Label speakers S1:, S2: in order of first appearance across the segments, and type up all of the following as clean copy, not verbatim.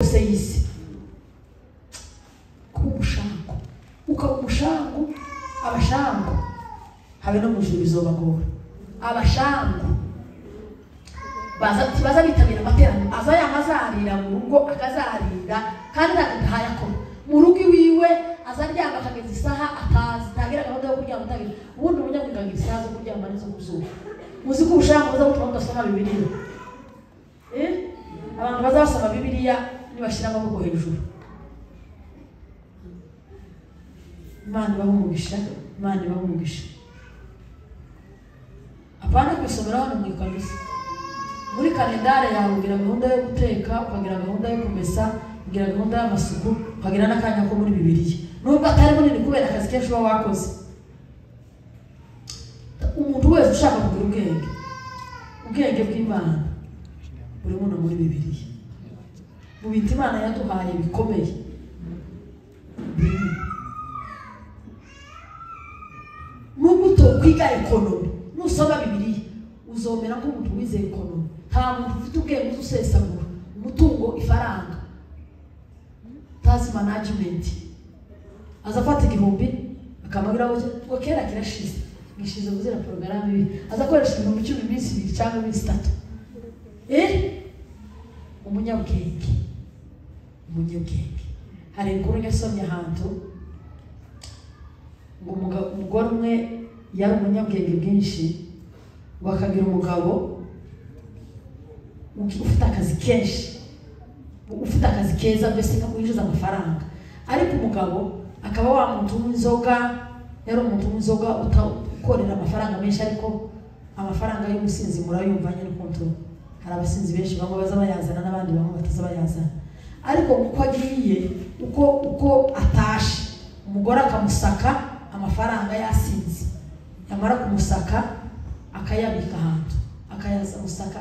S1: yisi kumushango ukamushango abashango habe no mujuru bizobagora abashango baza bitabira amaterano azarira mu rugo akazarira kandi atahaya ko mu rugo iwiwe azaryama akageza isaha atagira gahunda yo kuryama atagira ubundi umunyabwenge isaha zo kuryama nizo kuzuba muzi ko ubushango buza gutuma ugasoma Bibiliya abantu bazasoma Bibiliya nibashira amaboko hejuru. Imana bahumugisha apana kwisomera hano mu kanisa muri kalendare yawe ugira gahunda yo guteka ukagira gahunda yo kumesa ugira gahunda y'amasuku ukagira n'akanya ko muri Bibiliya nubwo atari munini kubera akazi kenshi uba wakoze. Umuntu wese ushaka kugira ubwenge bw'Imana buri muntu muri Bibiliya mu bintu Imana yaduhaye bikomeye. N'ubuto kwiga ekonomi nusoma Bibiliya uzomera nk'umuntu wize ekonomi nta muntu ufite ubwenge uzusesagura umutungo ifaranga tazi management azafata igihumbi akamagira ngo kera kirashize ngishize guzira porogaramu ibi azakoresha mu 10 minsi cyangwa minsi 3 umunyabwenge hari inkuru yasomye ahantu ngo umugore umwe yari umunyabwenge bwinshi ngo akagira umugabo ufite akazi kenshi ufite akazi keza mbese kakwinjiza amafaranga ariko umugabo akaba wa muntu w'inzoga yari umuntu w'inzoga ukorera amafaranga menshi ariko amafaranga y'umusinzi murayumva nyine konto hari abasinzi benshi bamwe baza bayazana n'abandi bamwe bataza bayazana ariko uko agiye uko atashe umugore akamusaka amafaranga yasinze yamara kumusaka akayabika ahantu akayaza musaka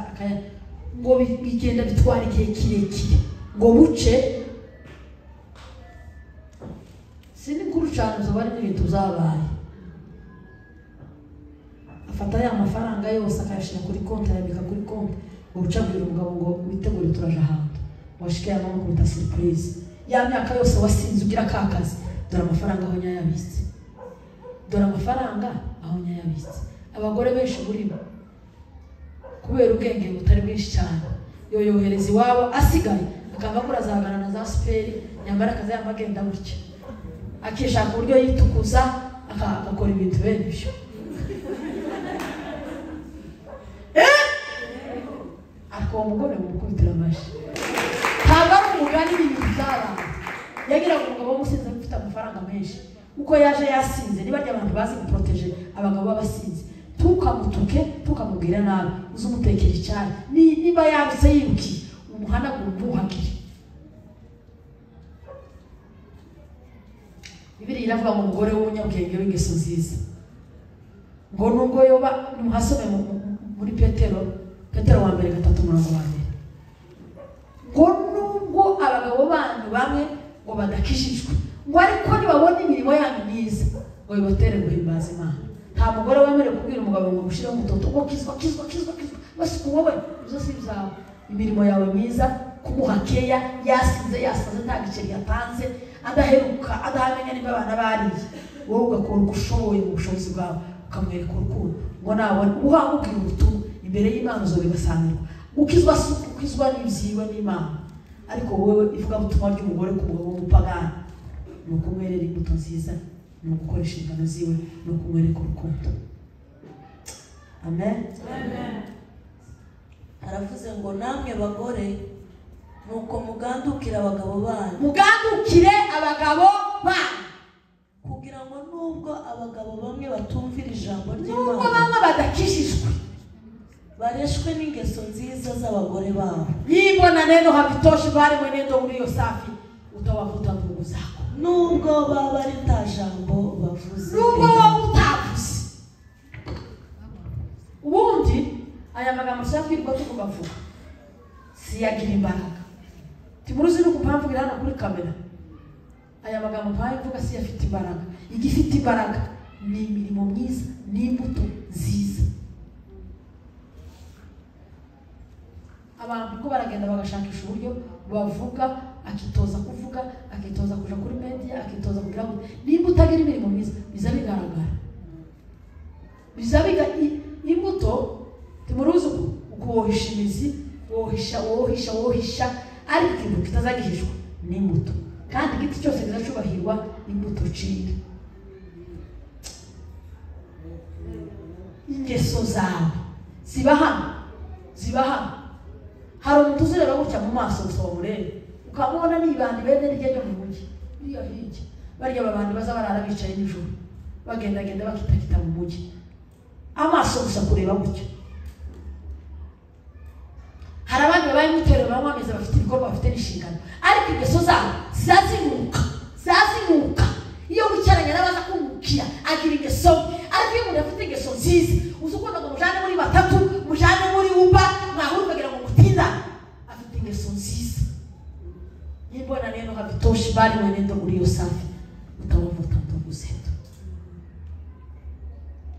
S1: ngo bigenda bitwara igihe kirekire ngo buce sini kuru cyane zo bari n'ibintu byabaye afata ya mafaranga yose akayashira kuri konti yabika kuri konti ngo ucabwira umugabo ngo witegure turaje ahantu washike yamama kuruta surprise ya myaka yose wasinze ugira kakazi dore amafaranga aho nyayabitse abagore benshi burimo kubera ubwenge butari bwinshi cyane yohereza iwabo asigaye akava kurazagana na za speri nyamara akaza yamagenda gutya akishaka uburyo yitukuza akakora ibintu bene byo ariko umugore mukubitira amashi ntabwo ari umugani ibintu by'abantu yagira ngo umugabo w'umusinzi ufite amafaranga menshi uko yaje yasinze niba abantu bazi guproteje abagabo b'abasinzi tukamutuke tukamubwira nabi uzumutekera cyane niba yabise yiruki umuhana gumbuhagire. Bibiliya iravuga ngo umugore w'umunyabwenge w'ingeso nziza ngo nubwo yoba muhasome muri Petero wa mbere 3:4 ngo nubwo abagabo banyu bamwe ngo badakishijwe ngo ariko nibabona imirimo yanyu myiza ngo bibatere guhimbaza Imana. Nta mugore wemere kubwira umugabo ngo mushire umutoto ngo kizwa basi wowe uzo sibyawe imirimo yawe myiza kumuhakeya yasinze yasaze nta giceri yatanze adaheruka adahamenya niba abana bariye wowe ugakora gushoboye mu bushobozi bwawe ukamwereka urukundo ngo nawe uhamubwira ubutumwa imbere y'Imana uzobibasanirwa ukizwa n'ibyiwe n'Imana ariko wowe ivuga ubutumwa ry'umugore ku mugabo w'umupagani ni ukumwerera imbuto nziza ni ugukoresha ingano ziwe ni ukumwereka urukundo. Amen.
S2: Aravuze ngo namwe bagore nuko mugandukire abagabo banyu kugira ngo nubwo abagabo bamwe batumvira ijambo ry'Imana
S1: nubwo bamwe badakishijwe
S2: bareshwe n'ingeso nziza z'abagore babo
S1: yibona neno havitoshi bari mwenendo uriyo safi utawavuta ndugu zako
S2: nubwo baba ari nta jambo bavuze
S1: nubwo waba utavuze. Ubundi aya magambo cyangwa tukubavuga siyagira imbaraga timuruzi no kumpamvugira hano kuri kamera aya magambo mpavuga si afite imbaraga igifite imbaraga ni imirimo myiza n'imbuto nziza. Abantu ko baragenda bagashakisha uburyo bavuga akitoza kuvuga, akitoza kuja kuri media, akitoza kugira ngo nimba utagira imirimo myiza biza bigaragara. Biza biga imbuto timuruzi ukuwohisha imizi, wohisha ariko ikintu kitazagihishwa n'imbuto. Kandi igiti cyose kizacubahirwa imbuto cika. Ingeso zawe ziba hano. Hari umuntu uzireba gutya mu maso gusa wamurebe ukamubona nibandi bene ryo mu mujyi iyo hirya bariya babandi baza barara bicaye nijoro bagenda bakitakita mu mujyi amaso gusa kureba gutya. Hari abandi babaye muterero bamwameza bafite ibikorwa bafite n'inshingano ariko ingeso zabo zazimuka iyo wicaranye n'abaza kumukira agira ingeso ariko iyo umuntu afite ingeso nziza uzukunda ngo mujane muri batatu mujane muri umba mwahuru bagira ngo mutinda afite ingeso nziza. Nimbona neno havitoshi bali mwenendo ulio safi utawavuta nduguzetu.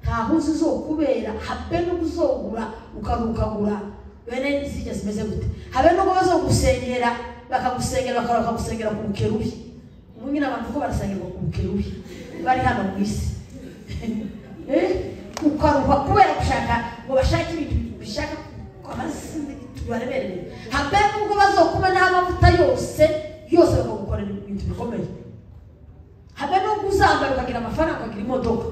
S1: Ntahuzi uzokubera habe n'ubuzogura ukarukagura bene zije zimeze gute. Habe no bazogusengera bakagusengera ku mukerubi. Umwe n'abantu ko barasengera ku mukerubi bari hano mu isi. Ukaruha kubera gushaka ngo bashaka ibintu bishaka ko hasi tubarebereye. Habe n'ubwo bazokuma n'amavuta yose bakagukorera ibintu bikomeye. Habe n'ubwo uzambara ukagira amafaranga ukagira imodoka.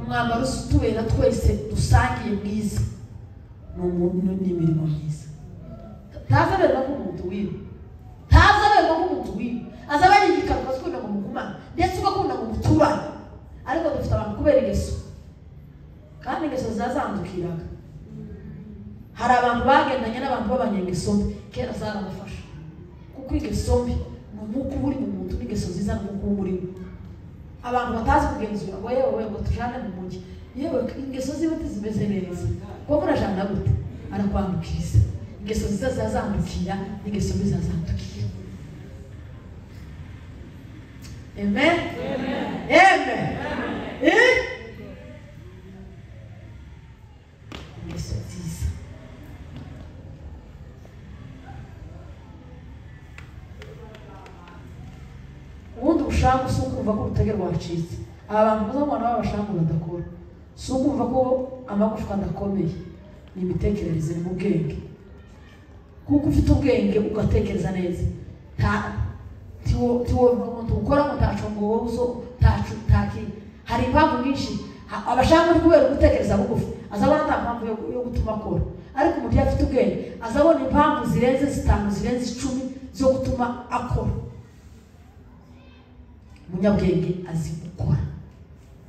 S1: Umwambaro usutubera twese dusangiye mwiza n'umuntu n'imirimo myiza. Tazaberwa nk'umuntu wiwe. Azaba yigikaruka sikunda ngo mugumane ndetse ugakunda ngo muturane. Ariko dufite abantu kubera ingeso. Kandi ingeso zazandukiraga. Hari abantu bagendanye n'abantu b'abanyengeso kera zaramufasha. Kuko ingeso mbi n'umuko uri mu muntu n'ingeso nziza n'umuko uri. Abantu batazi kugenzura ngo yewe ngo tujane mu mujyi. Yewe ingeso zibe zimeze neza. Ko murajana gute? Arakwandukiriza. Ingeso nziza zazandukira n'ingeso mbi zazandukira. Amen. Ingeso nziza. Ubundi ushaka usukumva ko utege rwacitse. Abantu bazamwana babashaka badakora. Sukumva ko amagufwa adakomeye. Ni imitekerereze mu bwenge. Kuko ufite ubwenge ugatekereza neza. Tiwo ukora mutacongo wozo taki. Hari impamvu nyinshi abashaka kubera gutekereza bugufi. Azabona nta mpamvu yo gutuma akora. Ariko umuntu afite ubwenge azabona impamvu zirenze 5 zirenze 10 zo gutuma akora. Munyabwenge azi gukora.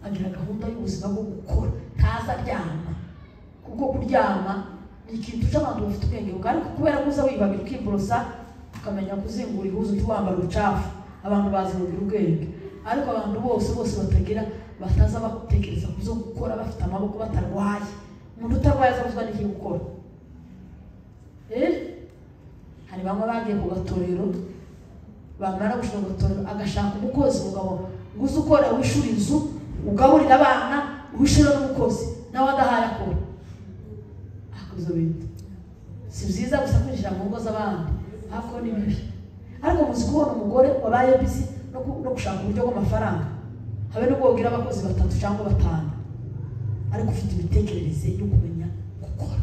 S1: Agira gahunda y'ubuzima bwo gukora. Taza ryama. Kuko kuryama ni ikintu cy'abantu bafite ubwenge ariko kubera kuza wibabira ukiborosa ukamenya kuzingura ihuzu tuwambara ucafu abantu bazi mu ubwenge. Ariko abantu bose batagira bataza batekereza kuzo gukora bafite amaboko batarwaye. Umuntu utarwaye azabuzwa n'iki gukora. Hari bamwe bagiye ku gatorero bamara gushaka gatorero agashaka umukozi mugabo nguze ukora wishura inzu ugaburira abana wishura n'umukozi nawe adahaye akora. Akoze bintu si byiza gusa kwinjira mu ngo z'abandi hako ni bibi. Ariko muzi kubona umugore wabaye busy no gushaka uburyo bw'amafaranga habe no kugira abakozi 3 cyangwa 5 ariko ufite imitekerereze yo kumenya gukora.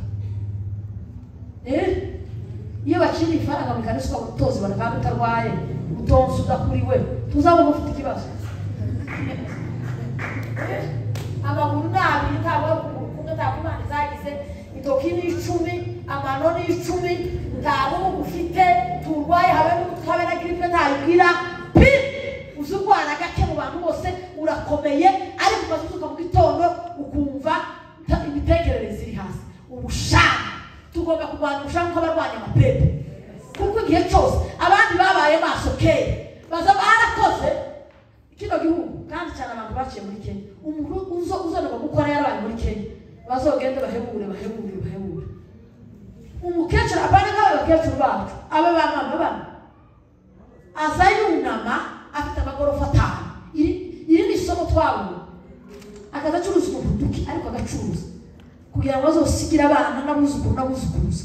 S1: Iyo bakiri ifaranga mikaniswa gutozi baraka utarwaye utonse udakuriwe tuzaba mufite ikibazo. Abaguru nabi ntabwo kumana zagize idokini 10 amanoni 10 ntabwo ufite turwaye habe na gripe ntayibwira pi uzugwana gake mu bantu bose urakomeye ariko bazuka mu gitondo ukumva imitekerereze iri hasi. Ubushaka tugomba kurwanya ubushaka ko barwanya amapepe kuko igihe cyose abandi babaye maso keye baza barakoze kino gihugu kandi cyane abantu baciye muri Kenya. Umuntu uzana gukora yarabaye muri Kenya bazogende bahebure. Umukecuru abana n'abakecuru bacu aba bamama azayunama afite amagorofa 5 iri ni somo twabo akazacuruza ubuduki ariko agacuruza kugira ngo azosigira abana n'abuzukuruza.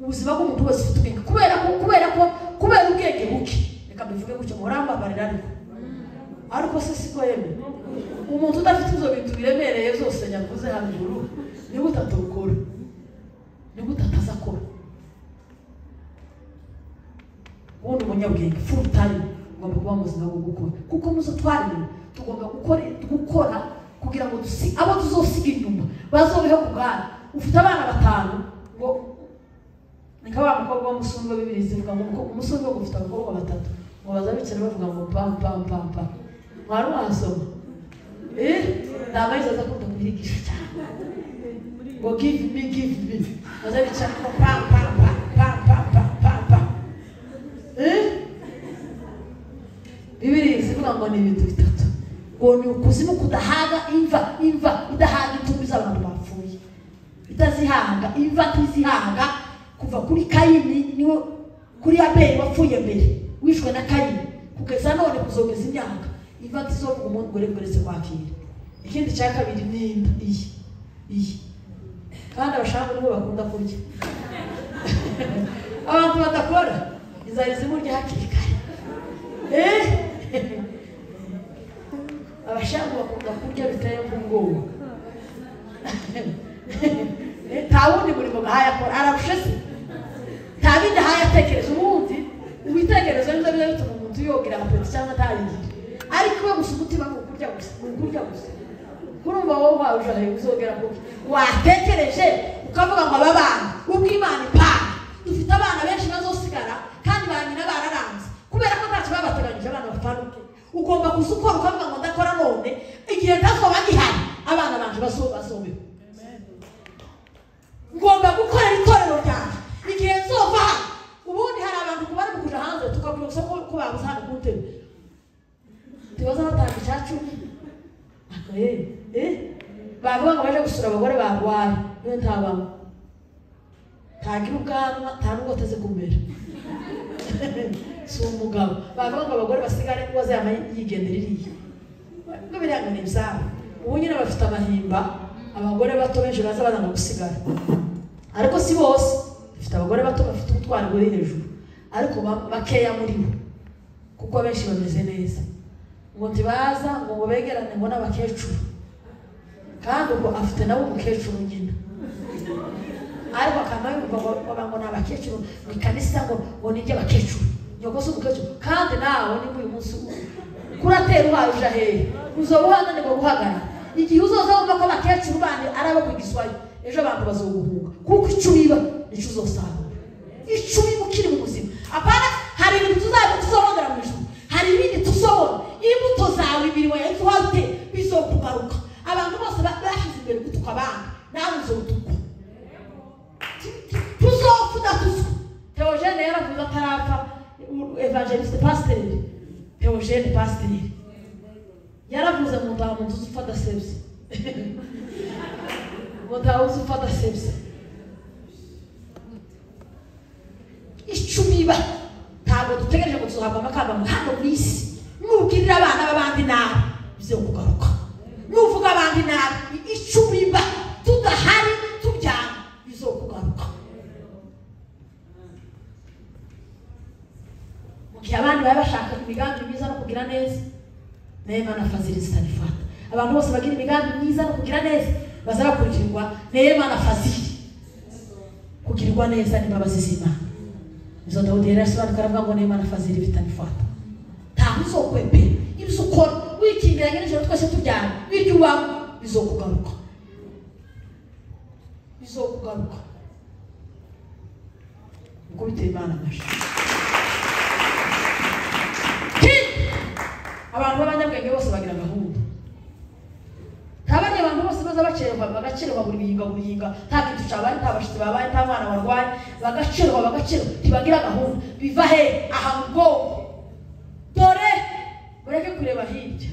S1: ubuzima bw'umuntu wese ufite ubwenge kubera ubwenge buke reka bivuge gutyo muramba barira ariko se siko yeme umuntu udafite izo bintu biremereye zose nyavuze hejuru ni gutatokora ni gutataza kora ubundi umunyabwenge full time ugomba kuba muzima bwo gukora kuko muzo twarimo tugomba gukora kugira ngo abo tuzosiga inyuma bazobeho kugana ufite abana 5 ngo nikaba umukobwa w'umusumba bibiri zivuga ngo umusumba ufite abakobwa 3 ngo bazabikira bavuga ngo pam mwari wasoma ndamayiza zakunda kubigisha cyane ngo give me bazabikira ngo pam bibiri zivuga ngo ni ibintu bitatu ngo ni ukuzimu kudahaga imva idahaga intumbi z'abantu bapfuye itazihanga imva tizihanga kuva kuri Kayini niwe kuri Abeli wapfuye mbere wishwe na Kayini kugeza none kuzogeza imyaka imva tizovuga umuntu goregoreze kwakira ikindi cya kabiri ni iyi kandi abashaka nibo bakunda kurya abantu badakora inzara zimurya hakiri kare abashaka bakunda kurya biteye ubwoba tawundi muri ngo hayakora arabushese tabinde hayatekereza ubundi ubitekerezo nizo bituma umuntu yogira apeti cyangwa atarigira ariko we gusa umutima ni ukurya gusa kurumva wowe wawuje aho uzogera kuki watekereje ukavuga ngo aba bana ubwo Imana ipana dufite abana benshi bazosigara kandi banyina bararanze kubera ko ntacyo babateganyije abana bafanuke ugomba gusukora ukavuga ngo ndakora none igihe ndazoba gihari abana banje basobe ngomba gukorera itorero ryanjye igihe nzova ubundi hari abantu kubari kuja hanze tukabwira ko babuze hano kuntebe tibaza batanga icyacu bavuga ngo baje gusura abagore barwaye niyo ntabamo ntagira ubwanwa nta nubwo ateze kumera si umugabo bavuga ngo abagore basigare kubaza yigendera iriya ngo biranga ni ibyabo ubu nyine bafite amahimba abagore bato benshi baza bazana gusigara ariko si bose dufite abagore bato bafite ubutwari buri hejuru ariko bakeya muri bo kuko benshi bameze neza ngo ntibaza ngo begerane ngo n'abakecuru kandi ubwo afite nabo umukecuru nyina ariko akamara ngo n'abakecuru mu kanisa ngo nijye abakecuru nyoko se umukecuru kandi nawe ni uyu munsi kuratera uhaye uja hehe uzoba uhananirwa guhagarara igihe uzoza wumva ko abakecuru bandi ari abo kwigiswayo ejo abantu bazoguhunga kuko icyo biba nicyo uzosarura icyo biba ukiri mu buzima apana hari ibintu tuzabona mu ijuru hari ibindi tuzobona imbuto zawe imirimo yawe tuhalte bizokugaruka abantu bose bashize imbere gutuka abandi nawe uzotukwa tuzofuda tuzwa Theogene yaravuze atarapfa evangeliste pasteur Theogene pasteur yaravuze mu ndamu tuzufata sebse Wanda uzufata sebse icumiba ntabwo dutegereje ngo tuzahabwa amakamba mu hano mwisi nubwirira abana b'abandi nabi bize kugaruka nuvuga abandi nabi icumiba tudahari tubyana bize kugaruka mugihe abandi baba bashaka imigambi myiza no kugira neza Neema na fadhili zitanifata abantu bose bagira imigambi myiza no kugira neza bazakurikirwa neema na fadhili kugirirwa neza n'imbabazi z'Imana izo Dawudi yarasobanura karavuga ngo neema na fadhili bitanifata ntamuzo kwembe ibisukora wikingiranye n'ijoro twese tujyana biryo wawe bizokugaruka uko biteye Imana nasho abantu b'abanyabwenge bose bagira gahunda tabanye abantu bose baza bagacerwa buri yinga nta kintu cyabaye nta bashitsi babaye nta mwana warwaye bagacerwa tibagira gahunda biva he aha ngo dore bareke kureba hirya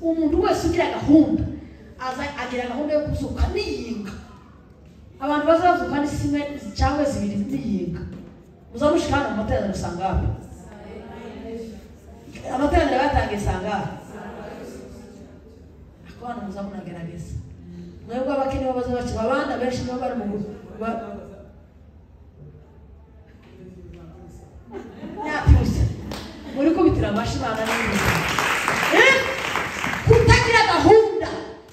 S1: umuntu wese ugira gahunda agira gahunda yo kuzuka niyinga abantu bazazuka ni simwe cyangwa zibiri niyinga muzamushikana amateraniro sangabe amateraniro batangiye sangabe akwana muzamunagerageza mwebwe abakene babaza bake babana benshi nibo bari mu nyapyusa muri kubitira amashimana n'ibindi kutagira gahunda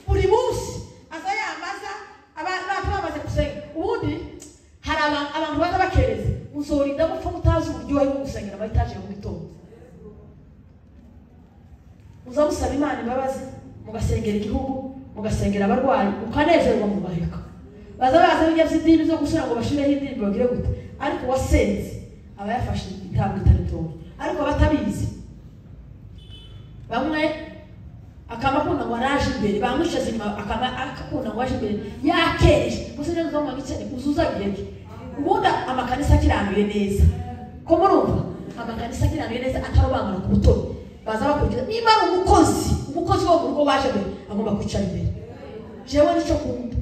S1: buri munsi aza yamaza abantu bamaze gusenga ubundi hari abantu baza bakereza uzorinda gupfa mutazi uburyohe bwo gusengera amayitaje mu gitondo uzamusaba Imana imbabazi mugasengera igihugu mugasengera abarwayi ukanezerwa mu baheka baza bijya by'idini zo gushyira ngo bashireho idini bagire gute ariko wasenze aba yafashe intambwe itaritonda ariko batabizi bamwe akamakunda ngo araje imbere bamwishaze inyuma akakunda ngo aje imbere yakeje gusa neza zo mu gitsene uzuzagiye ubundi amakanisa kiranduye neza ko murumva amakanisa kiranduye neza atarobangana ku butoni baza bakurikiza niba ari umukozi wo mu rugo waje mbere agomba kwicara imbere jewe nicyo kumva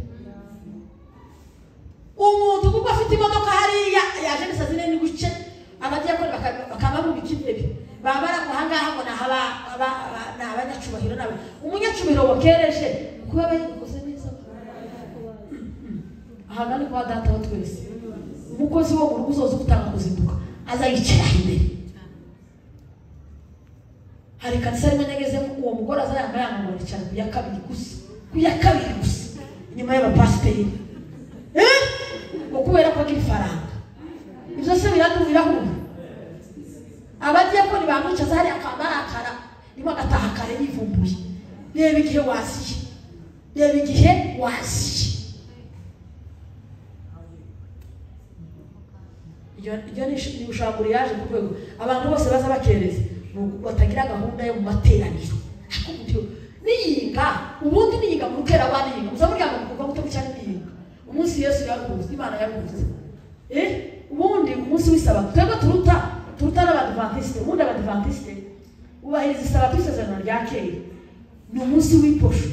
S1: umuntu kuko afite imodoka hariya yaje bisazi nene guce abagiye ko bakabavuga ikintebe babara kuhangaha ngo nahaba abanyacubahiro nawe umunyacubahiro wakereje kuba bayikoze neza ahagani kwa data wa twese umukozi wo mu rugo uzoza gutanga kuzinduka azayicara imbere hari kanisa rimwe negeze uwo mugore azayambaye ngo yicara ku ya kabiri gusa inyuma y'abapasiteri kubera ko agira ifaranga ibyo se biradumiraho abadiyakoni bamwicaza hari akamarakara nimo agataha kare yivumbuye reba igihe wasiye iyo ni ushambura yaje ku rwego abantu bose baza bakereza batagira gahunda yo mu materaniro niyinga ubundi niyinga mu rukera abaniyinga muzaburya ngo kuva gute cyane niyinga umunsi Yesu yaruze Imana yaruze ubundi umunsi w'Isabato twebwe turuta n'Abadventiste ubundi Abadventiste ubahiriza Isabato isezerano rya kera ni umunsi w'iposho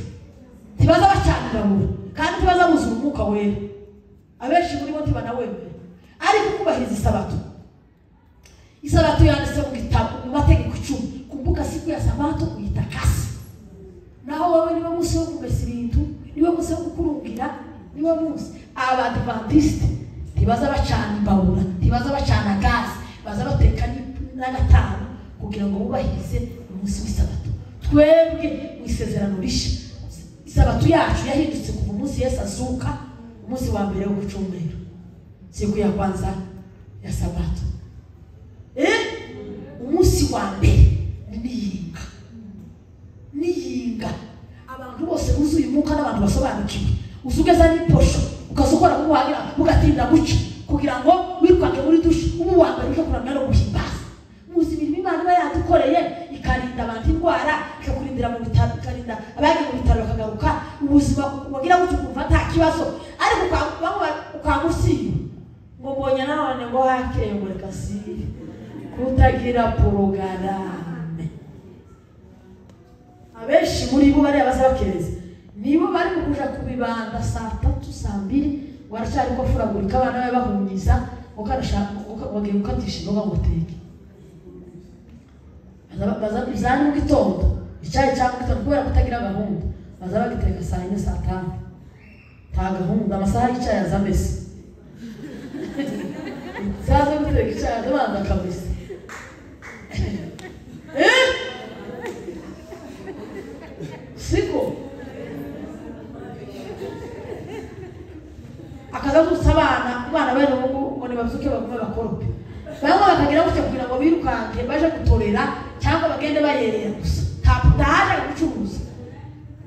S1: tibaza bacanira mu kandi tibaza buzura umwuka wera abenshi muri bo tibanawemera ariko kubahiriza Isabato yanditse mu gitabo mu mategeko 10 kumbuka siku ya Sabato uitakase naho wowe niba munsi wo kumesa ibintu niba munsi wo gukurungira niba munsi Abadventiste tibaza bacana imbabura tibaza bacana gazi baza bateka n'agatanu kugira ngo bubahirize umunsi w'Isabato twebwe mu isezerano risha Isabato yacu yahindutse kuva umunsi Yesu azuka umunsi wa mbere wo gucumera siku ya kwanza ya Sabato umunsi wa mbere niyinga abantu bose buzuye umwuka n'abantu basobanukiwe uzugeza n'iposho ukazokora kubuhagira ugatinda guca kugira ngo wirukange muri dushe ubu wa mbere uje kuramya no guhimbaza muzi ibintu Imana iba yadukoreye ikarinda abantu indwara ikakurindira mu bitaro ikarinda abagiye mu bitaro bakagaruka ubuzima wagira ngo ukumva nta kibazo ariko ukamusiba ngo mbonye none ngo hakeye ngo reka si kutagira porogaramu abenshi muri bo bari abazabakereza nibo bari kuja kubibanda saa 3 saa 2 waracyari ko furagurika abana bawe bahunyiza ukarashaka wagiye ukatisha imboga ngo teke baza bizana mu gitondo icyayi cyangwa gitondo kubera kutagira gahunda baza bagiteka saa 4 saa 5 ta gahunda amasaha y'icyayi azamese saza guteka icyayi azabanda kabisa siko akaza gusabana umwana bene ngo nibazuke bagume bakorope bamwe bakagira gutya kugira ngo birukange baje gutorera cyangwa bagende bayerera gusa tapudaje gucuruza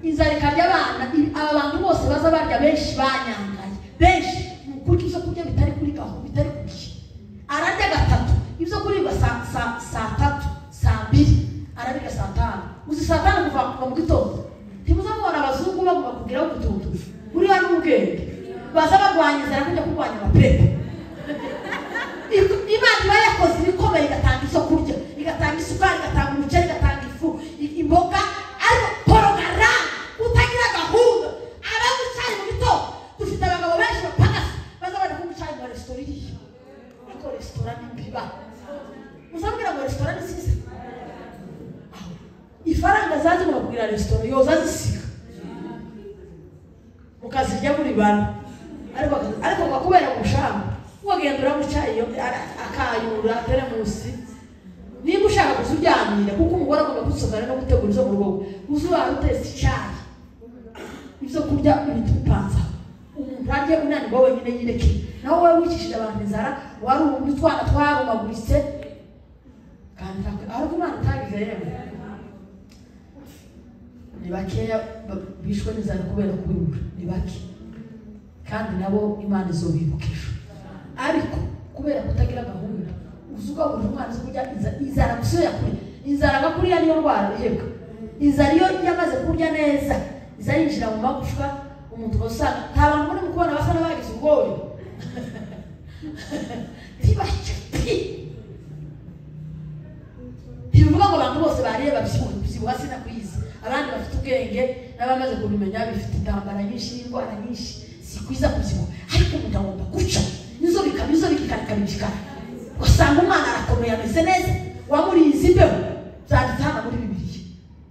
S1: inzarika ry'abana aba bantu bose baza barya benshi banyangaye benshi mukurya izo kurya bitari kuri gaho bitari kugiye ararya gatatu ibyo kuri saa 3 saa 2 arabiga saa 5 uzi saa 5 kuva mu gitondo timuzamubona abazungu bagomba kugira ubutuntu buri hano ubwenge baza bagwanyizera kujya kurwanya abapepe Imana iba yakoze ibikomeye igatanga izo kurya igatanga isukari igatanga umuceri igatanga ifu imboga ariko porogaramu utagira gahunda abagucari mu gitondo dufite abagabo benshi bapagasa baza bajya kugucari mu resitora iriya ariko resitora ni mbiba uzabwira ngo resitora ni nziza ifaranga zaje mubabwira resitora yoza zisiga bibana ariko bakubera umushamba wagendura mu cyayi akayura teremusi niba ushaka kuzuryamira kuko umugore agomba gusomera no gutegura izo mu rugo uzuba utetse icyayi ibyo kurya ibintu bipanza umuntu arye unanirwa wenyine yireke nawe wowe wicishije abantu inzara wari umuntu twana twarumaguritse kandi ariko Imana itagize yewe ni bakeya bishwe n'inzara kubera kubibura ni bake kandi nabo Imana izobibukisha ariko kubera kutagira gahunda uzuga buri mwana kurya inzara gusoya kuri inzara gakuriya niyo ndwara iheka inzara iyo yamaze kurya neza izayinjira mu magufwa umuntu basanga nta bantu muri mukubona basa n'abagize ubwoya ntibivuga ngo abantu bose bariye babyibuha sinakwiza abandi bafite ubwenge n'abamaze kubimenya bifite intambara nyinshi n'indwara nyinshi sikwiza kubyibuha ariko umuntu agomba guca nizo bikarikabikara usanga umwana arakomeye ameze neza wamurize imbeho byanditse hano muri Bibiliya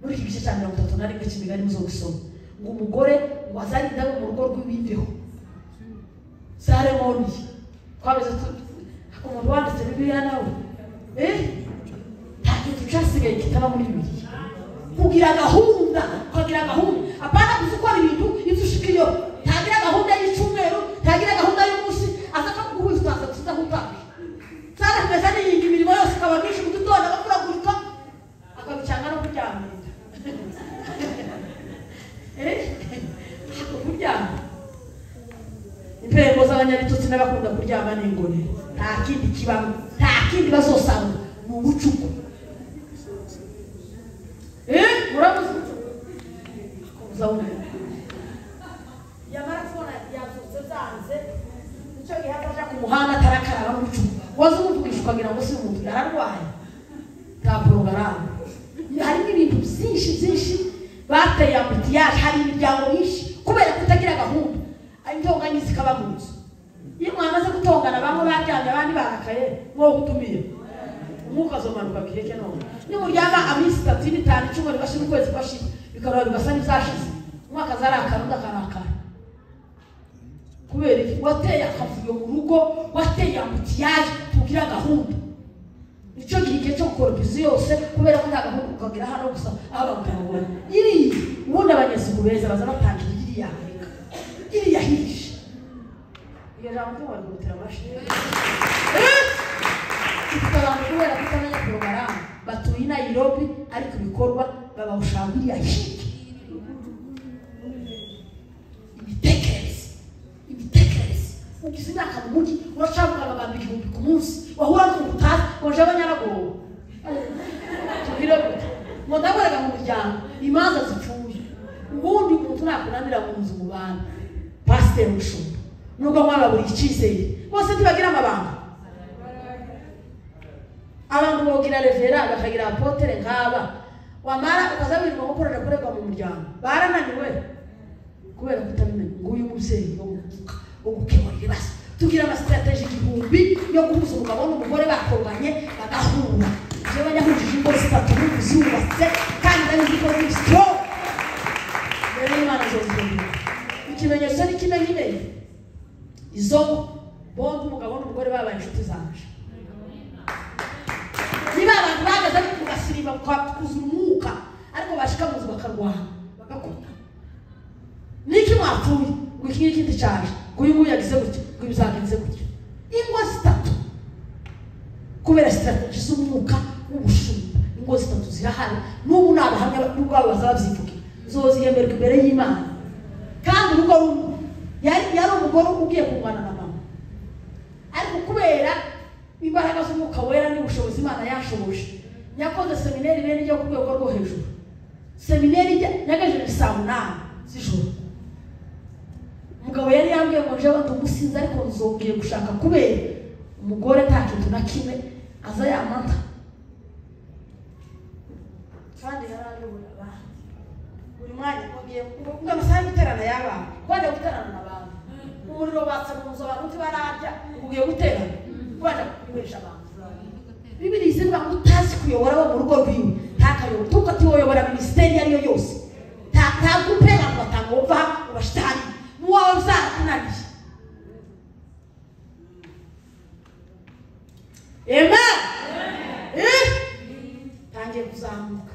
S1: muri iki gice cya 31 cy'imigani muzo gusoma ngo umugore wazanye indabo mu rugo rw'ibimbeho ceremony kwabeze umuntu wanditse Bibiliya nawe nta kintu cyasigaye kitaba muri Bibiliya kugira gahunda apana kuzukora ibintu ibyo ushikiyo ntagira gahunda y'icumweru ntagira gahunda y'umunsi azaka kuguhuza tuzahutaje sana pesa ni imirimo yose kababisha mututonda bakuragurika akabicanga no kuryamira kuryama impembo z'abanyabitutsi n'abakunda kuryama n'ingone nta kindi kibamo nta kindi bazosanga mu bucuku muramuzi kuzauna yamara kubona yazutse zanze nicyo gihaza ku muhanda tarakaraba mu bucuku wazo umuvugisha ukagira ngo si umuntu yararwaye nta porogaramu harimo ibintu byinshi bateye ambutiyaje hari imiryango myinshi kubera kutagira gahunda intonganya zikaba mu nzu iyo mwamaze gutongana bamwe baryamye abandi barakaye mwo gutumiye umwuka zomanuka kireke none nimuryama amisi 3 5 10 bashira ukwezi kwashira bikarora bigasa n'ibyashize umwaka zarakara ndakarakara kubera iki wateye akavuyo mu rugo wateye ambutiyaje tugira gahunda nicyo gihe cyo gukora bizi yose kubera ko nta gahunda ukagira hano gusa abagabo iri ubundi abanyasigu beza baza batangira iri yahishe iyo jambo wari gutera mashini abantu kubera kutamenya porogaramu batuye i Nairobi ariko ibikorwa babawushambira yahishe ibitekereze ugize imyaka mu mujyi urashaka abantu 1000 ku munsi wahura n'umutazi waje abanyaragowe tubire gute ngo ndaborega mu muryango imanza zipfuye ubundi umuntu nakunanira mu nzu mu bana pastor mushumba nuko mwaba buri ikizeye bose tibagira amabanga abantu bogira revera bakagira apotere nkaba wamara ukazabirwa gukorera kurega mu muryango barananiwe kubera kutamenya ngo uyu mubyeyi wo gukemura ibibazo tugira ama strategy igihumbi yo guhuza umugabo n'umugore bakonganye bagahura je banyahujije ingo zitatu zubatse kandi ari ko bistro rero Imana zozibira ikimenyetso ni kimenyine izo bombi umugabo n'umugore babaye inshuti zanje niba abantu bagaza kugasiriba kuzura umwuka ariko bashika muzu bakarwana bagakunda niki mwapfuye gukira ikindi cyaje kuyungu yagize gutyo kubizagenze gutyo ingo zitatu kubera strategy z'umwuka w'ubushumba ingo zitatu zirahari n'ubu nabahamya n'ubwabo bazabyivuga zozihemberwa imbere y'Imana kandi urugo yari umugore ugiye kumwana na mama ariko kubera imbaraga z'umwuka wera n'ubushobozi Imana yashoboje yakoze seminari bene ryo ku rwego rwo hejuru seminari yagaje saa 8 z'ijoro umugabo yari yambwiye ngo jewe ndumusinza ariko nzongeye gushaka kubera umugore nta kintu na kimwe aza yamanta kandi yarayobora abantu buri mwanya ngiye ngo amasaha guterana y'abantu kwajya guterana n'abantu umuriro batsa mu nzu abantu bararya ugiye guterana kwajya kubesha abantu Bibiri izivuga ngo utazi kuyobora wo mu rugo rwiwe ntakayobora tukati woyobora ministeri ariyo yose nta gupera ngo batangomva ubashitani muwawe byakunaniye. Amen. Tangiye kuzamuka.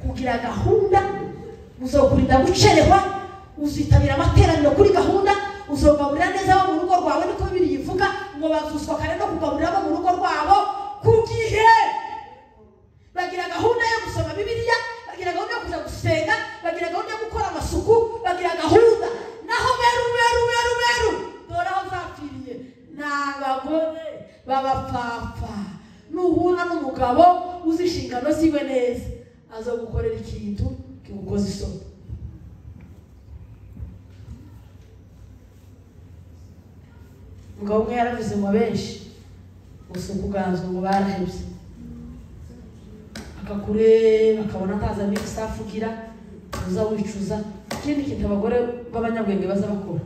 S1: Kugira gahunda, uzokurinda gucererwa, uzitabira amateraniro kuri gahunda, uzogaburira neza abo mu rugo rwawe, niko Bibiliya ivuga ngo bazuswa kare no kugaburira abo mu rugo rwabo ku gihe. Bagira gahunda yo gusoma Bibiliya, bagira gahunda yo kuja gusenga, bagira gahunda yo gukora amasuku, bagira gahunda. Naho beru dore aho zapfiriye n'abagore b'abapfapfa. Nuhura n'umugabo uzi inshingano ziwe neza, azogukorera ikintu kigukoza isoni. Ngo umwe yaravuze ngo benshi gusa kuganzwa ngo barahebye, akakureba akabona ntaza n'isafu ugira uza wicuza. Ikindi kintu abagore b'abanyabwenge baza bakora,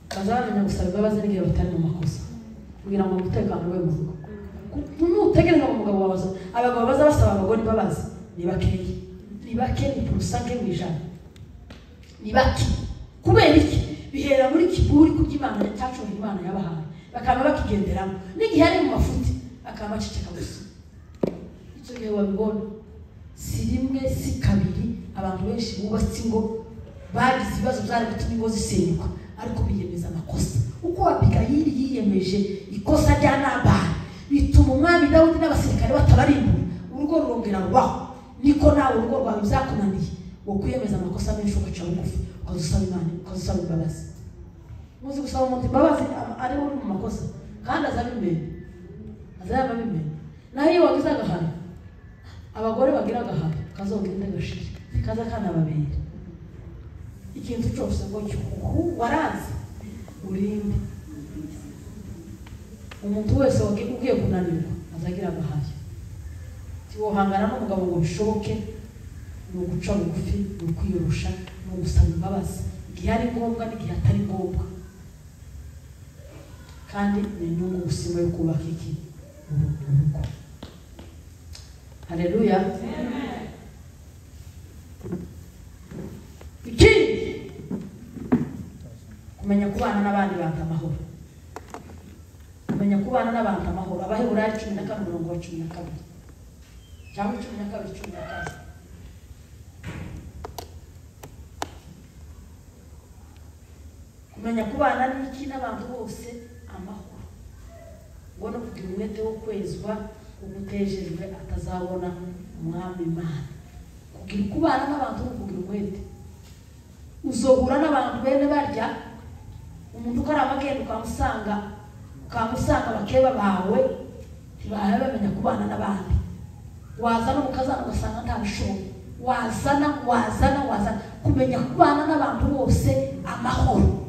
S1: bazamenya gusaba imbabazi n'igihe batari mu makosa kugira ngo umutekano ube mu rugo. Nutegereza ngo umugabo wawe, abagabo baza basaba abagore imbabazi ni bake, ni purusange mu ijana, ni bake. Kubera iki? Bihera muri kiburi kuby'Imana yatacuye Imana yabahaye, bakaba bakigenderamo. N'igihe ari mu mafuti akaba aceceka gusa. Icyo gihe wabibona si rimwe si kabiri abantu benshi bubatse ingo bagize ibibazo byari bituma ingo zisenyuka, ariko biyemeza amakosa. Uko Abigayili yiyemeje ikosa rya Nabali bituma umwami Dawudi n'abasirikare batabarimbura, urugo rurongera rubaho. Niko nawe urugo rwawe byakunaniye, wo kwiyemeza amakosa menshi ugaca bugufi, ukazusaba Imana, ukazusaba imbabazi. Muzi gusaba umuntu imbabazi ari uri mu makosa kandi azabimenya, naho iyo wagize agahano, abagore bagira agahano kazogenda gashira kaza kana babiri. Ikintu cyose ngo warazi urinde. Umuntu wese ugiye kunanirwa azagira agahano. Tiwohangana n'umugabo ngo bishoboke, ni uguca bugufi, ni ukwiyorosha, ni ugusaba imbabazi igihe ari ngombwa n'igihe atari ngombwa. Kandi ni inyungu usima yo kubaka iki urugo. Haleluya. Ikindi, kumenya kubana n'abandi bantu amahoro. Kumenya kubana n'abantu amahoro. Abaheburayo 14:12 cyangwa 12:14. Kumenya kubana n'iki n'abantu bose amahoro. Ngo no kugira umwete wo kwezwa umutejejwe atazabona umwami Imana. Kugira kubana n'abantu no kugira umwete. Uzohura n'abantu bene barya, umuntu ukora amagendo ukamusanga bakeba bawe tibahe bamenya kubana n'abandi. Wazana umukazana ugasanga ntabishoboye, wazana kumenya kubana n'abantu bose amahoro.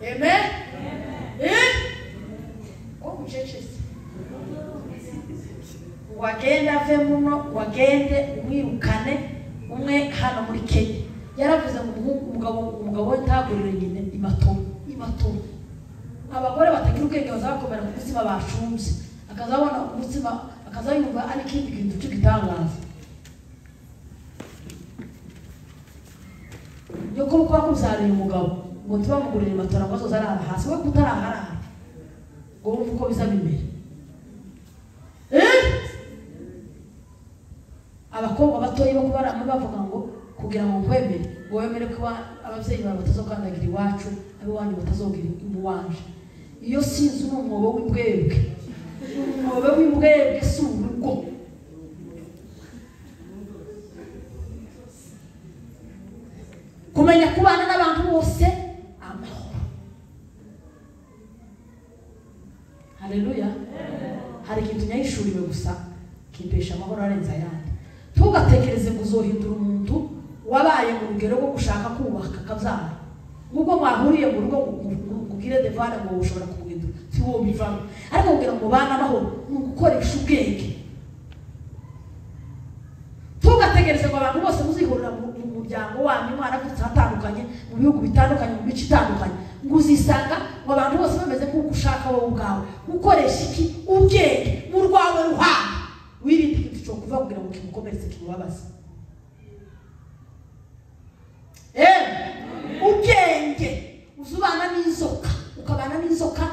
S1: Amen. Umucecesi wagenda ave muno, wagende umwirukane. Umwe hano muri Kenya yaravuze ngo umugabo we ntagurire nyine imato. Abagore batagira ubwenge bazakomera ku mutima bashunze, akazabona umutima akazayumva ari kindi kintu cy'igitangaza. Yo ko bakuzariye umugabo ngo tubamugurire imatora ngo azozarara hasi, we kutarahara ngo wumve uko bizabimera. Abakobwa batoyi bo kubara bavuga ngo kugira ngo kwemere, ngo wemere ko ababyeyi bawe batazokandagira iwacu, abo wanyu batazogira imuwanje. Iyo sinzi umwobo w'imbwebwe, umwobo w'imbwebwe si urugo. Kumenya kubana n'abantu bose amahoro. Haleluya. Hari ikintu nyayishuriwe gusa kimpesha amahoro arenza ayandi. Tugatekereze ngo uzohindura umuntu wabaye mu rugero rwo gushaka kubaka kabyara. Nubwo mwahuriye mu rugo ngugire devana ngo ushobora kuguhindura, si wowe bivamo. Ariko kugira ngo bana amahoro ni ugukoresha ubwenge. Tugatekereze ngo abantu bose muzihurira mu muryango wanyu, mwana gutse hatandukanye, mu bihugu bitandukanye, mu bice itandukanye, nguzisanga ngo abantu bose bameze nk'uko ushaka wowe ubwawe gukoresha iki ubwenge mu rwawe ruhanga wirinde ikintu cyo kuva kugira ngo kimukomeretse kimubabaze ubwenge uzubana n'inzoka ukabana n'inzoka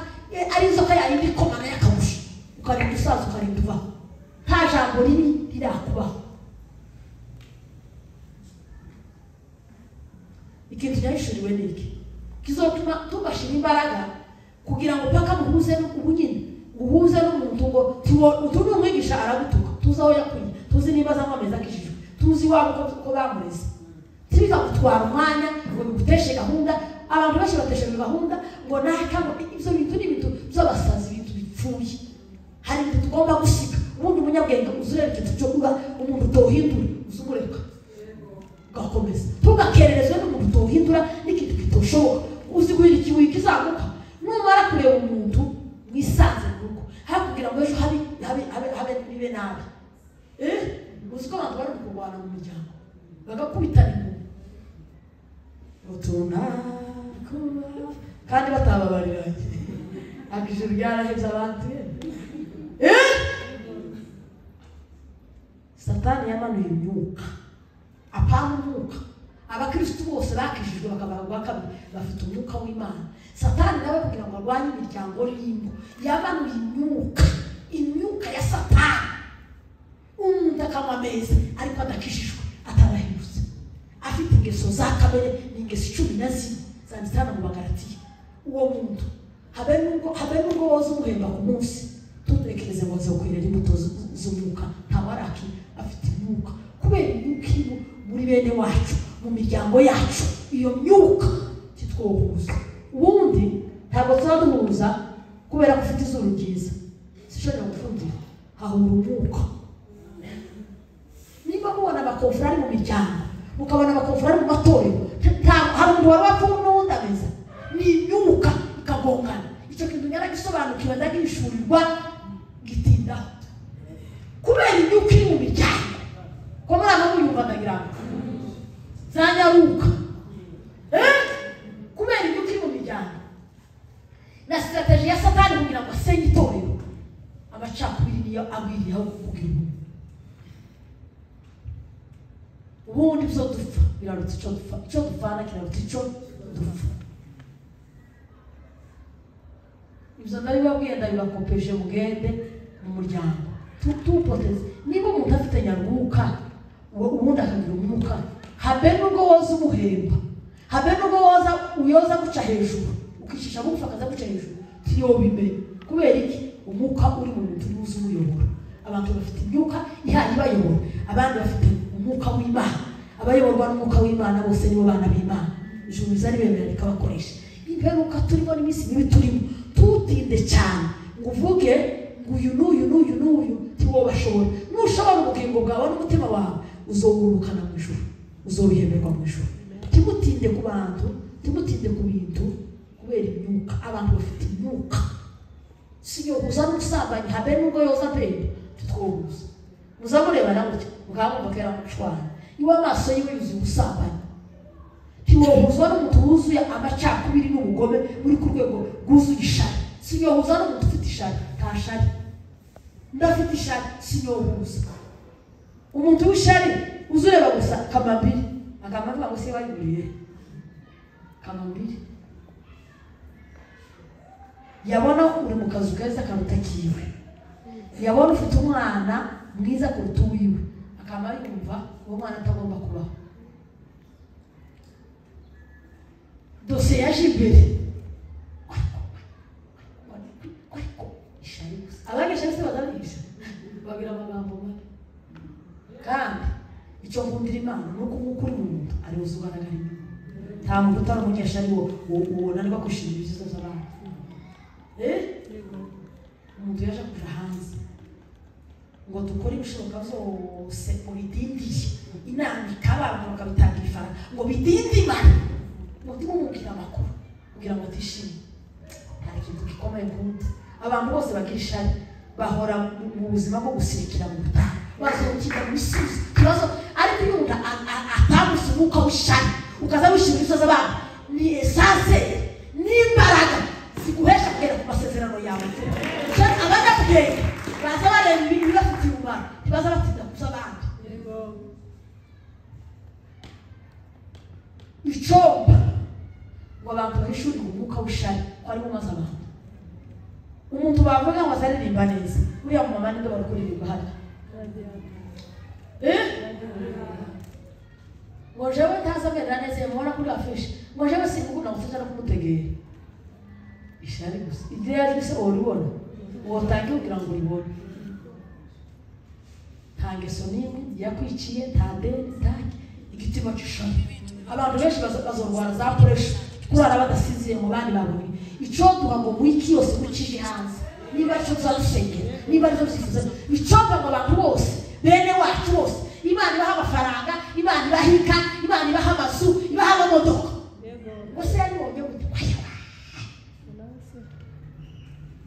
S1: ari inzoka yayindi ikomana y'akabusha ukarinda usaza ukarinda uvaho nta jambo ribi rirakubaho ikintu cyahishuriwe n'iki kizotuma tugashira imbaraga kugira ngo paka muhuze n'ubunyine uhuze n'umuntu ngo utundi umwigisha aragutuka tuzi aho yakuye tuzi niba za ameza akijijwe tuzi wabo ko bamureze tibika gutwara umwanya ngo biguteshe gahunda abantu benshi batesheje gahunda ngo nakamo ibyo bintu n'ibintu by'abasazi ibintu bipfuye hari ibintu tugomba gusiga ubundi umunyabwenge uzureba ikintu cyo kuba umuntu utohindura uzumureka gakomeza tugakererezwe n'umuntu utohindura n'ikintu kitoshoboka uzi guhira ikibuye kizamuka numara kureba umuntu mwisanze nuko hakugira ngo ejo habe bibe nabi uzi ko abantu bari kurwana mu miryango bagakubitana utuna kuba kandi batababariranye akije byaraheze abantu Satani yamanuye imyuka apana umwuka abakristo bose bakijijwe bakabarwa kabiri bafite umwuka w'Imana Satani nawe kugira ngo arwanye imiryango y'ingo yamanuye imyuka ya Satani umuntu akanywa ameza ariko adakishijwe atarahindutse afite ingeso za kamere n'ingeso 10 zanditsana mu Bagalatiya uwo muntu habe nubwo woza umuhemba ku munsi tutekereze ngo zokwirera imbuto z'umwuka ntawaraki afite imyuka kubera imyuka iri muri bene wacu mu miryango yacu iyo myuka titwohuza ubundi ntabwo tuzaduhuza kubera ko ufite izuru ryiza sishobora gufundira hahura umwuka niba mubona abakonfurari mu miryango mukabona abakonfurari mu matorero hari umuntu wari wapfuye n'uwundi ameza ni imyuka ikagongana icyo kintu nyaragisobanukiwe ndagishurirwa gitindaho kubera imyuka iri mu miryango ko muri aba muyumva ndagira ngo zanyaruka kubera imyuka iri mu miryango na strategy ya Satani kugira ngo asenye itorero amacakubiri niyo agwiriyeho kugira umuntu ubundi byo dupfa birarutse icyo dupfana kirarutse icyo dupfa ibyo ndabibabwiye ndabibakopeje mugende mu muryango tupoteze niba umuntu afite nyaruhuka ubundi akagira umwuka habe nubwo woza umuhemba habe nubwo uyoza guca hejuru ukishisha bugufa akaza guca hejuru tiyobimenye kubera iki umwuka uri mu muntu uzi umuyobora abantu bafite imyuka ihari ibayobora abandi bafite umwuka w'Imana abayoborwa n'umwuka w'Imana bose nibo bana b'Imana ijuru bizari bemera rikabakoresha imperuka turimo n'iminsi mibi turimo tutinde cyane ngo uvuge ngo uyu n'uyu tiwo bashobora nushobora ubugingo bwawe n'umutima wawe uzogurukana mu ijuru uzobihemerwa mu ijuru timutinde ku bantu timutinde ku bintu kubera imyuka abantu bafite imyuka siyohuza n'umusambanyi habe nubwo yoza pende titwohuza muzamureba namutse mugabo bakera mucwana iwe amaso yiwe yuzuye ubusambanyi tiwohuzwa n'umuntu wuzuye amacakubiri n'ubugome muri ku rwego rwuzuye ishari siyohuza n'umuntu ufite ishari nta shari ndafite ishari siyohuza umuntu w'ishari uzureba gusa kamambiri akamambiri ngo se bayiburiye kamambiri yabona uri mu kazu keza karuta kiwe yabona ufite umwana mwiza kuruta uwiwe akaba yumva uwo mwana atagomba kubaho dosiye yaje imbere abagisha se badabigisha bagira amagambo make kandi icyo nkundira Imana nuko nk'uko uri umuntu ari uzugaragara nta muntu utari umunyeshuri ubona niba kushira ibyiza z'abandi umuntu yaje kuja hanze ngo dukore ibishoboka byose ngo bidindiye inama ikabantu bakabitangira ifaranga ngo bidindimane mutima umubwira amakuru kugira ngo atishime nta kintu gikomeye nk'undi abantu bose bagira ishari bahora mu buzima bwo gusirikira mu butayu bazokira mu misozi kibazo ariko iyo umuntu atamuze umwuka w'ishari ukaza wishima imisozi abantu ni esanse niba abanyabwenge baza bareba ibintu bibafitiye umumaro ntibaza batinda kuza abandi icomba ngo abantu bahishurire umwuka w'ishari ko ari bumaze abantu umuntu bavuga ngo azaririmba neza uriya mumama ninde bari kuririmba hano ngo jewe ntazamera neza yamubona kuri afishe ngo jewe sinkukunda gufasha no kumutegera ishari gusa ibyo yaje se uribona wotangiye kugira ngo uribone nta ngeso n'imwe yakwiciye nta deni ntaki igitima cy'ishari abantu benshi bazorwara za puresha kurara badasinziriye mu bandi baburi icyo duha ngo mu iki yose ukije hanze niba cyo tuzarusengera niba cyo zifuza icyo ngo abantu bose bene wacu bose Imana ibaha amafaranga Imana ibahika Imana ibaha amazu ibaha amamodoka gusa yari wonye gute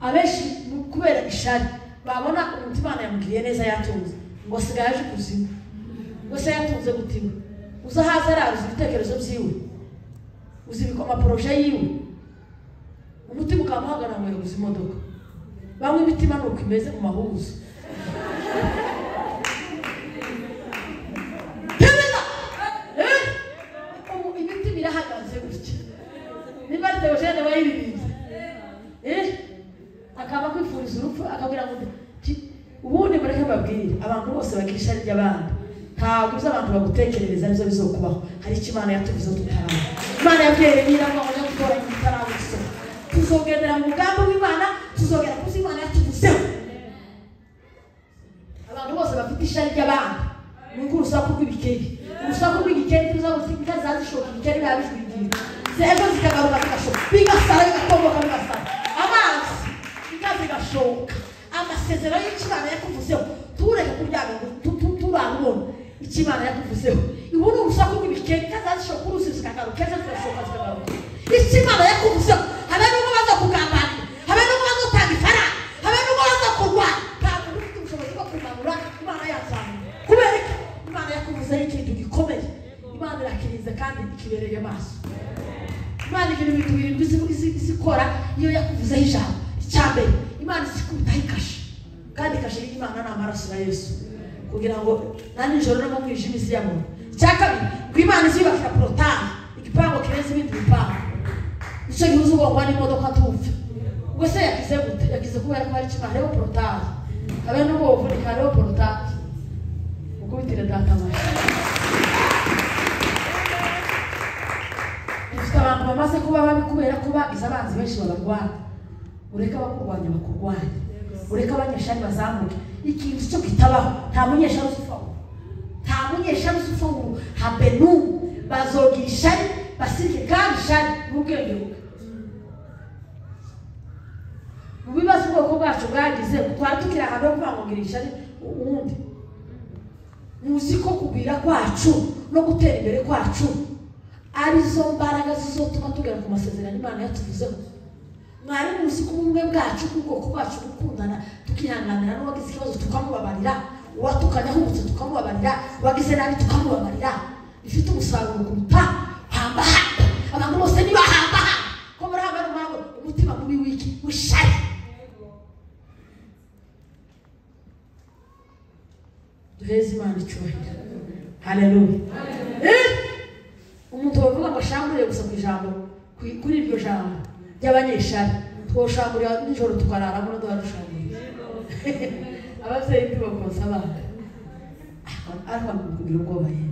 S1: abeshi kubera ishari babona umuntu Imana yamugiriye neza yatunze ngo sigaje kuzima gusa yatunze gutima uzahaza araruza ibitekerezo byiwe uzibika amaproje yiwe umutima ukamuhagana ngo yabuze imodoka bamwe imitima nuko imeze mu mahuzo imitima irahagaze gutya niba ari Theogene wayiririnze akaba kwifuriza urupfu akabwira ngo ubundi mureke mbabwire abantu bose bagira ishari ry'abandi ntabwo ibyo abantu bagutekerereza arizo bizokubaho hari icyo Imana yatuvuze tutaraba Imana yabwiye nyirangwa ngo gutoranya tutarabuso tuzogendera mu mugambi w'Imana tuzogera kuzi Imana yatuvuzeho abantu bose bafite ishari ry'abandi nuko urusaku rw'ibikeri urusaku rw'igikeri tuzabutika zazishoka ibikeri babijwigira zego zikagaruka zigashoka bigasara bigakomoka bigasara amazi bigashoka amasezerano y'Imana yakuvuzeho tureke kuryama turabona Imana yakuvuzeho ibu ni urusaku rw'ibikeri kazazishoka uruzi zikagaruka ejo zirashoka zikagaruka Imana yakuvuzeho habe n'ubwo baza kugambanira habe n'ubwo baza gutanga ifaranga habe n'ubwo baza kurwanya ntabwo ufite ubushobozi bwo kumanura Imana yazamura kubera ko Imana yakuvuzeho ikintu gikomeye Imana irakirize kandi ikibereye maso Imana igira ibintu birindwi izikora iyo yakuvuzeho ijambo icyambere Imana izikubitaho ikashe kandi ikashe y'Imana ni amaraso ya Yesu kugira ngo nani njoro no mu mwijima isi yamo cyakabiri ku Imana izibafira porotani igipango kireze ibindi bipango icyo gihuza ubwo n'imodoka tupfa ubwo se yakize gute yakize kubera ko ari Imana rero porotani habe n'ubwo uvunika rero porotani ukubitire data mashi ifite abantu bamaze kuba babi kubera ko bagize abanzi benshi babarwanya ureka bakurwanya bakurwanya ureka abanyeshari bazamuke ikintu cyo kitabaho nta munyeshari usufaho nta munyeshari usufaho habe n'ubu bazogira ishari basirike kandi ishari n'ubwenge buke mu bibazo ubwoko bwacu bwagize twari tukiri ahantu ho kubangongira ishari uwundi muzi ko kugwira kwacu no gutera imbere kwacu arizo mbaraga zizotuma tugera ku masezerano Imana yatuvuzeho mwari muzi ko ubumwe bwacu ubwoko bwacu gukundana tukihanganira n'uwagize ikibazo tukamubabarira uwatukanya ahubutse tukamubabarira uwagize nabi tukamubabarira bifite umusaruro kuruta hamba abantu bose niba hamba ko muri hamba n'umwabo umutima mubi wiki wishari duheze Imana icyubahiro haleluya umuntu bavuga ngo shamburiye gusa ku ijambo kuri iryo jambo ry'abanyeshari twoshambura nijoro tukarara muri dushambura abavyeyi ntibakosa abana ariko kugira ubwoba ye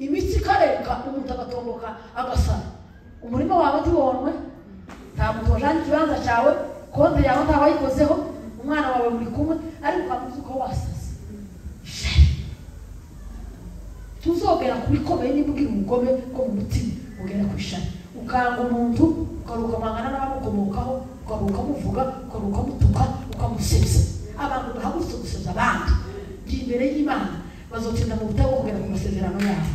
S1: imitsi kareka umuntu agatomboka agasara umurimo wawe ntibonwe nta muntu wajanye ikibanza cyawe konti yawe ntawayikozeho umwana wawe muri kumwe ariko ukamuzi uko wasasa tuzogera kubikomeye nibugira umugome ko mu mutima ugera ku ishari ukanga umuntu ukaruka mangana n'abamukomokaho ukaruka muvuga ukaruka mutuka ukamusebya abantu bahagurutse gusebya abandi imbere y'Imana bazotinda mu butego kugera ku masezerano yabo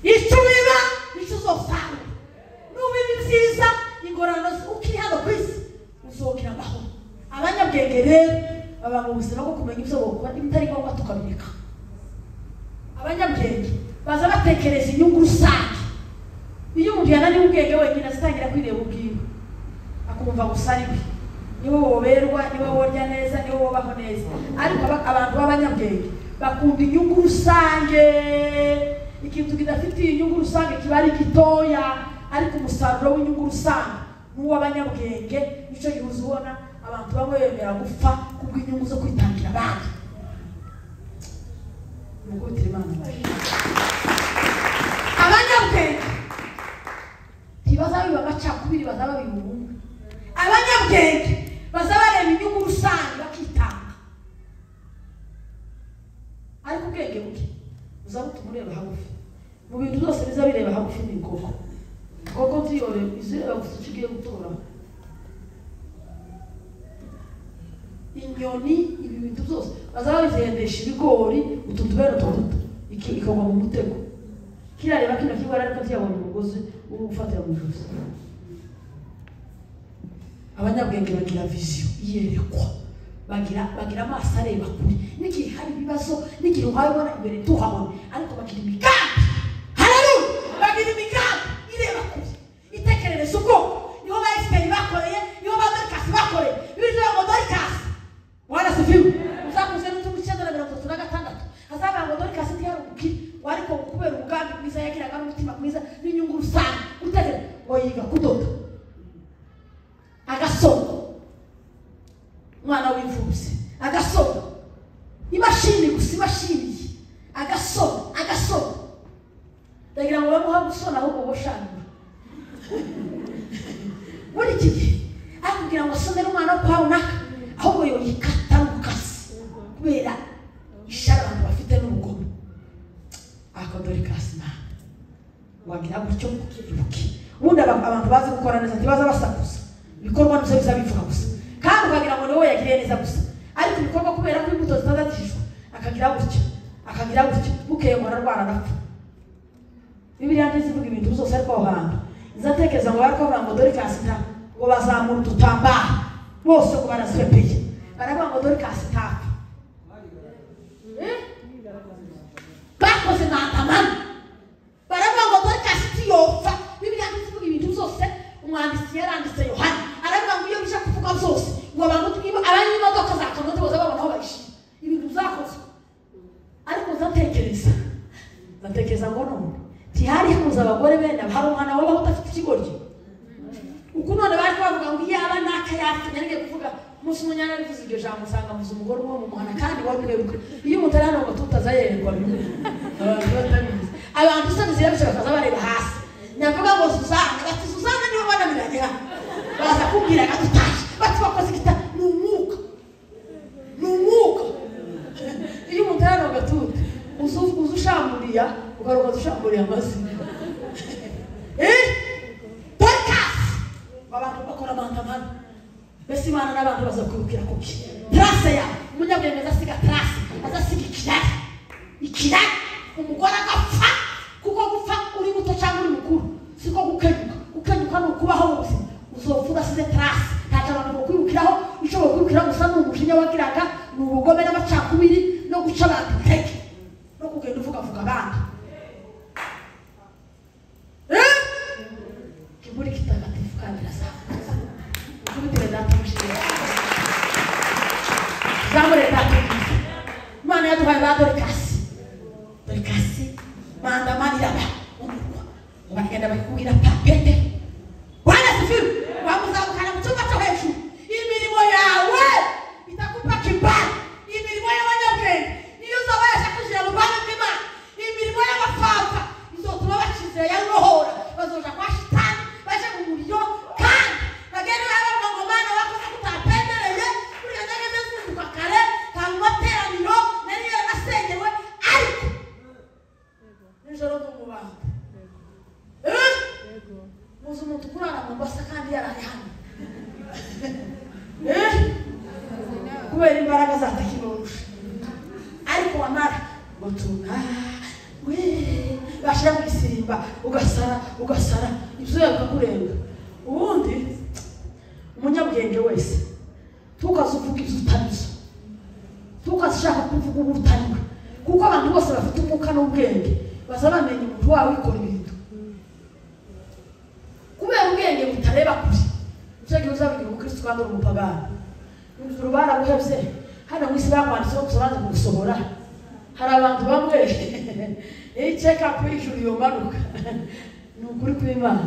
S1: icyo biba nicyo uzosanga n'ubibi byiza ingorano ukiri hano ku isi uzokira amahoro abanyabwenge rero baba mu buzima bwo kumenya ibyo bokora ibitari ngombwa tukabireka abanyabwenge baza batekereza inyungu rusange iyo umuntu yananiwe ubwenge wenyine azitangira kwireba ubwiwe akumva gusariwe niwe woberwa niwe worya neza niwe wobaho neza ariko abantu b'abanyabwenge bakunda inyungu rusange ikintu kidafitiye inyungu rusange kiba ari gitoya ariko umusaruro w'inyungu rusange n'uw'abanyabwenge nicyo gihuza ubona abantu bamwe bemera gupfa kubw'inyungu zo kwitangira abandi mugutira Imana abanyabwenge ntibazabiba amacakubiri bazababiba ubumwe abanyabwenge bazabareba inyungu rusange bakitanga ariko ubwenge buke uzabutuma ureba hagufi mu bintu byose biza bireba hagufi ni koko tuyore izireba gusa icyo ugiye gutora inyoni ibi bintu byose bazabigendesha ibigori utu tubero tuduto ikagwa mu mutego kirareba kino kigwara ariko tuyabona umugozi wo gufatira mu ijosi abanyabwenge bagira vision yerekwa bagira amaso areba kure n'igihe hari ibibazo n'igihe wabona imbere tuhabona ariko bagira imigambi haleluya bagira imigambi ireba kure itekerereza uko niho bayisiperi bakoreye niho badorikasi bakoreye bivuze ngo dorikasi wala sifiwe uzakuze n'utumu 936 hazaba ngo dorikasi ntiyarubuki wariko kubera umugambi mwiza yakiraga n'umutima mwiza n'inyungu rusange utegere ngo yiga kudoda agasoma mwana w'imfubyi agasoma imashini gusa imashini agasoma ndagira ngo bamuha gusona ahubwo boshanga muri iki gihe akubwira ngo asomere umwana wo kwawe ahubwo yoyikata n'umukasi kubera ishara abantu bafite n'urugomo akadorikasi nawe wagira gutyo ibuke ubundi abantu bazi gukora neza ntibaza basakuza ibikorwa nibyo biza bivuga gusa kandi ukagira ngo niwe yagiriye neza gusa ariko ibikorwa kubera ko imbuto zitazatishwa akagira gutyo bukeye ngo ararwara arapfa Bibiliya ndizi ivuga ibintu byose ariko aho hantu izatekereza ngo bariko bavuga ngo dorikasi nta ngo bazamura udutambara bose ngo baraswepeye baravuga ngo dorikasi ntapfa bakoze ntatamana baravuga ngo dorikasi tiyopfa Bibiliya ndizi ivuga ibintu byose umwanditsi yaranditse Yohana aravuga ngo iyo bije kuvuga byose ngo abantu abanyimodoka zakanute boza babona aho bayishira ibintu byakozwe ariko zatekereza ngo none tihari kuza abagore benda hari umwana waba utafite ikigoryi uko none bari bavuga ngo yaba nakayafu nyarige kuvuga umunsi umunyana arivuze iryo jambo usanga muzi umugore wo mu muhana kandi wabwiruka iyo umutarana ngo tutazayerwa abantu usanga zirabisha bakaza bareba hasi nyavuga ngo Suzana niwe wanamiranye hano baza kubwira gatutaje bati bakoze kita n'umwuka iyo umutarana ugatuta uzushamburiya ugaruka dushamburiya amazina podcast abantu bakora amantamana bese Imana n'abantu baza kwibukira kuki trace ya umunyabwenge azasiga trace azasiga ikirari umugore agapfa kuko gupfa uri muto cyangwa uri mukuru siko gukenyuka no kubaho ubuzima uzopfuda size trace ntaje abantu bakwibukiraho icyo bakwibukiraho gusa n'umujinya wagiraga n'ubugome n'amacakubiri no guca abantu intege no kugenda uvuga abandi kiburi kitakatifu kandi rasaza kubitire data mushire zamure data Imana yaduhaye badorikasi maandamani raba bagenda bakubwira papete wala sifiru wamuzabukana mutumba cyo hejuru imirimo yawe itakupa kibali imirimo y'abanyabwenge niyo uzabayasha kugira mu bana bw'Imana imirimo y'abapfapfa izotuma bakizera yarohora bazoja kwa shitani baje mu muryo kandi bagenda bavuga ngo Mana wakoze kutapendereye kuri yageze zinduka kare kandi materaniro nari yarasenyewe ariko nijoro n'umubanda muzi umuntu kurara mu Mombasa kandi yarari hano kubera imbaraga zatakirorusha ariko wamara ngo tuna we bashira mu isimba ugasara ibyo yakakurenga ubundi umunyabwenge wese tukazuvuga ibyo utarizo tukashaka kuvuga ubutariwe kuko abantu bose bafite umwuka n'ubwenge bazabamenye umuntu wawe ikora ibintu kubera ubwenge butareba kure Ushaka uzabigira umukristo kandi uri umupagani. Uru baraguhebye. Hano mwisi bakwanditseho kusobanza gusohora. Hari abantu bamwe check up ijuru yomanuka. Ni ukuri kw'Imana.